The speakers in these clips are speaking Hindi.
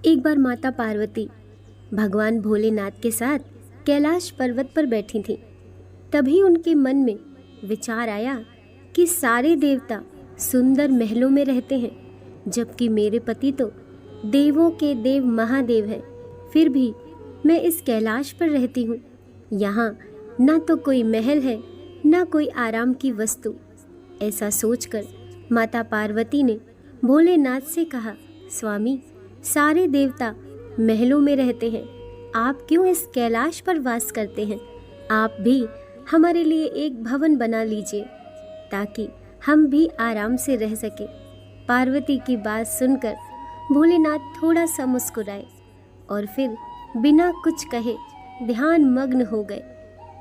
एक बार माता पार्वती भगवान भोलेनाथ के साथ कैलाश पर्वत पर बैठी थीं। तभी उनके मन में विचार आया कि सारे देवता सुंदर महलों में रहते हैं, जबकि मेरे पति तो देवों के देव महादेव हैं। फिर भी मैं इस कैलाश पर रहती हूँ। यहाँ ना तो कोई महल है, ना कोई आराम की वस्तु। ऐसा सोचकर माता पार्वती ने भोलेनाथ से कहा, स्वामी, सारे देवता महलों में रहते हैं, आप क्यों इस कैलाश पर वास करते हैं? आप भी हमारे लिए एक भवन बना लीजिए ताकि हम भी आराम से रह सके। पार्वती की बात सुनकर भोलेनाथ थोड़ा सा मुस्कुराए और फिर बिना कुछ कहे ध्यान मग्न हो गए।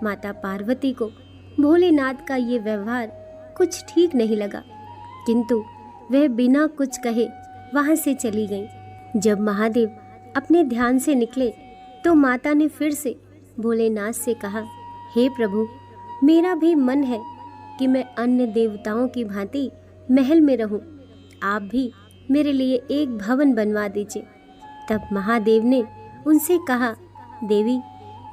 माता पार्वती को भोलेनाथ का ये व्यवहार कुछ ठीक नहीं लगा, किंतु वह बिना कुछ कहे वहां से चली गई। जब महादेव अपने ध्यान से निकले तो माता ने फिर से भोलेनाथ से कहा, हे प्रभु, मेरा भी मन है कि मैं अन्य देवताओं की भांति महल में रहूं। आप भी मेरे लिए एक भवन बनवा दीजिए। तब महादेव ने उनसे कहा, देवी,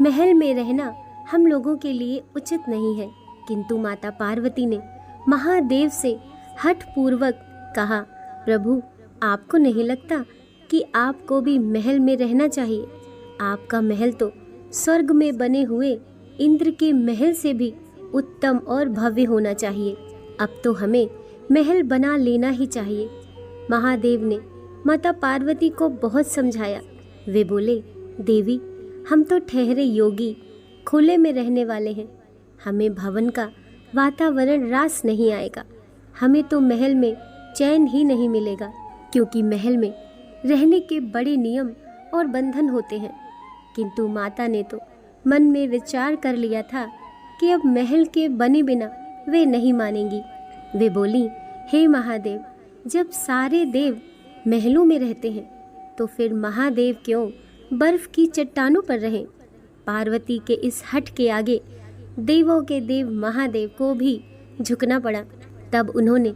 महल में रहना हम लोगों के लिए उचित नहीं है। किंतु माता पार्वती ने महादेव से हठपूर्वक कहा, प्रभु, आपको नहीं लगता कि आपको भी महल में रहना चाहिए? आपका महल तो स्वर्ग में बने हुए इंद्र के महल से भी उत्तम और भव्य होना चाहिए। अब तो हमें महल बना लेना ही चाहिए। महादेव ने माता पार्वती को बहुत समझाया। वे बोले, देवी, हम तो ठहरे योगी, खुले में रहने वाले हैं। हमें भवन का वातावरण रास नहीं आएगा। हमें तो महल में चैन ही नहीं मिलेगा, क्योंकि महल में रहने के बड़े नियम और बंधन होते हैं। किंतु माता ने तो मन में विचार कर लिया था कि अब महल के बने बिना वे नहीं मानेंगी। वे बोली, हे महादेव, जब सारे देव महलों में रहते हैं तो फिर महादेव क्यों बर्फ की चट्टानों पर रहें? पार्वती के इस हठ के आगे देवों के देव महादेव को भी झुकना पड़ा। तब उन्होंने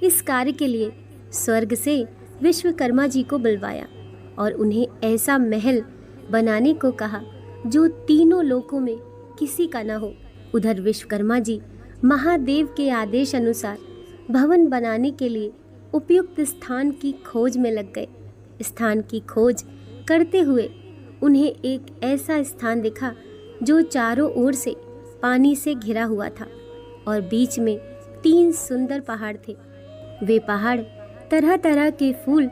इस कार्य के लिए स्वर्ग से विश्वकर्मा जी को बुलवाया और उन्हें ऐसा महल बनाने को कहा जो तीनों लोकों में किसी का न हो। उधर विश्वकर्मा जी महादेव के आदेश अनुसार भवन बनाने के लिए उपयुक्त स्थान की खोज में लग गए। स्थान की खोज करते हुए उन्हें एक ऐसा स्थान दिखा जो चारों ओर से पानी से घिरा हुआ था और बीच में 3 सुंदर पहाड़ थे। वे पहाड़ तरह तरह के फूल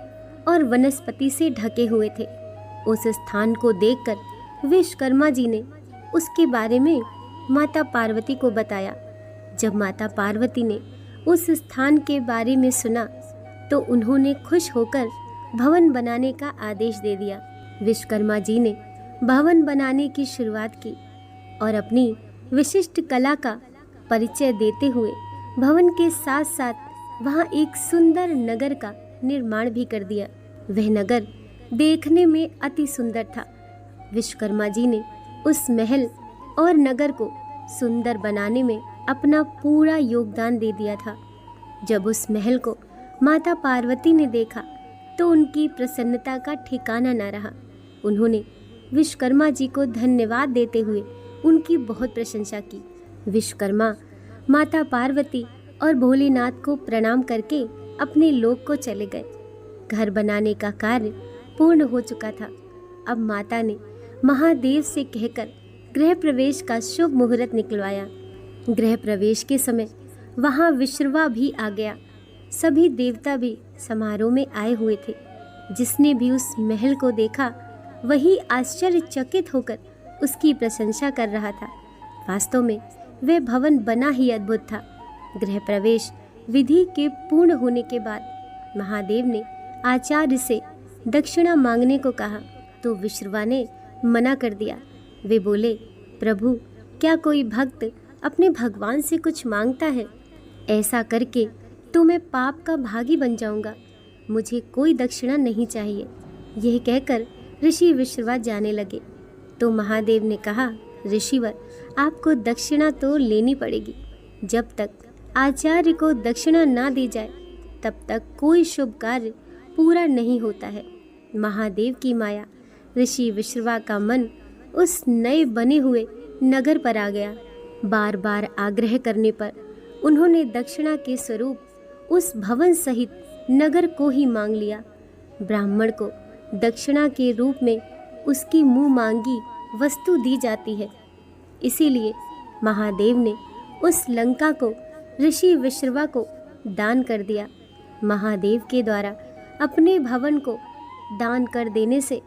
और वनस्पति से ढके हुए थे। उस स्थान को देखकर विश्वकर्मा जी ने उसके बारे में माता पार्वती को बताया। जब माता पार्वती ने उस स्थान के बारे में सुना तो उन्होंने खुश होकर भवन बनाने का आदेश दे दिया। विश्वकर्मा जी ने भवन बनाने की शुरुआत की और अपनी विशिष्ट कला का परिचय देते हुए भवन के साथ साथ वहाँ एक सुंदर नगर का निर्माण भी कर दिया। वह नगर देखने में अति सुंदर था। विश्वकर्मा जी ने उस महल और नगर को सुंदर बनाने में अपना पूरा योगदान दे दिया था। जब उस महल को माता पार्वती ने देखा तो उनकी प्रसन्नता का ठिकाना न रहा। उन्होंने विश्वकर्मा जी को धन्यवाद देते हुए उनकी बहुत प्रशंसा की। विश्वकर्मा माता पार्वती और भोलेनाथ को प्रणाम करके अपने लोक को चले गए। घर बनाने का कार्य पूर्ण हो चुका था। अब माता ने महादेव से कहकर गृह प्रवेश का शुभ मुहूर्त निकलवाया। गृह प्रवेश के समय वहाँ विश्रवा भी आ गया। सभी देवता भी समारोह में आए हुए थे। जिसने भी उस महल को देखा वही आश्चर्यचकित होकर उसकी प्रशंसा कर रहा था। वास्तव में वह भवन बना ही अद्भुत था। गृह प्रवेश विधि के पूर्ण होने के बाद महादेव ने आचार्य से दक्षिणा मांगने को कहा तो विश्रवा ने मना कर दिया। वे बोले, प्रभु, क्या कोई भक्त अपने भगवान से कुछ मांगता है? ऐसा करके तो मैं पाप का भागी बन जाऊंगा। मुझे कोई दक्षिणा नहीं चाहिए। यह कहकर ऋषि विश्रवा जाने लगे तो महादेव ने कहा, ऋषिवर, आपको दक्षिणा तो लेनी पड़ेगी। जब तक आचार्य को दक्षिणा ना दी जाए तब तक कोई शुभ कार्य पूरा नहीं होता है। महादेव की माया ऋषि विश्रवा का मन उस नए बने हुए नगर पर आ गया। बार बार आग्रह करने पर उन्होंने दक्षिणा के स्वरूप उस भवन सहित नगर को ही मांग लिया। ब्राह्मण को दक्षिणा के रूप में उसकी मुंह मांगी वस्तु दी जाती है, इसीलिए महादेव ने उस लंका को ऋषि विश्रवा को दान कर दिया। महादेव के द्वारा अपने भवन को दान कर देने से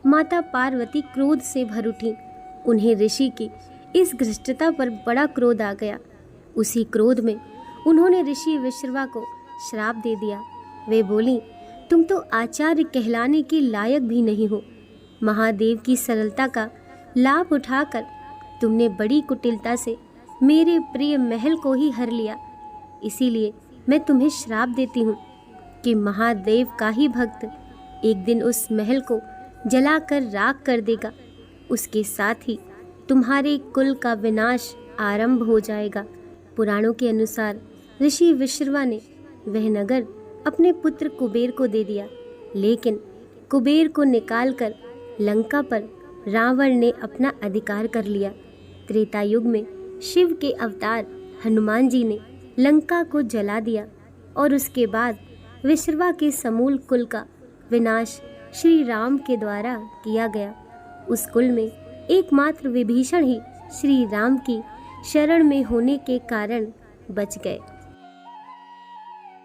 माता पार्वती क्रोध से भर उठी। उन्हें ऋषि की इस घृष्टता पर बड़ा क्रोध आ गया। उसी क्रोध में उन्होंने ऋषि विश्रवा को श्राप दे दिया। वे बोली, तुम तो आचार्य कहलाने के लायक भी नहीं हो। महादेव की सरलता का लाभ उठाकर तुमने बड़ी कुटिलता से मेरे प्रिय महल को ही हर लिया। इसीलिए मैं तुम्हें श्राप देती हूँ कि महादेव का ही भक्त एक दिन उस महल को जलाकर राख कर देगा। उसके साथ ही तुम्हारे कुल का विनाश आरंभ हो जाएगा। पुराणों के अनुसार ऋषि विश्रवा ने वह नगर अपने पुत्र कुबेर को दे दिया, लेकिन कुबेर को निकालकर लंका पर रावण ने अपना अधिकार कर लिया। त्रेता युग में शिव के अवतार हनुमान जी ने लंका को जला दिया और उसके बाद विश्रवा के समूल कुल का विनाश श्री राम के द्वारा किया गया। उस कुल में एकमात्र विभीषण ही श्री राम की शरण में होने के कारण बच गए।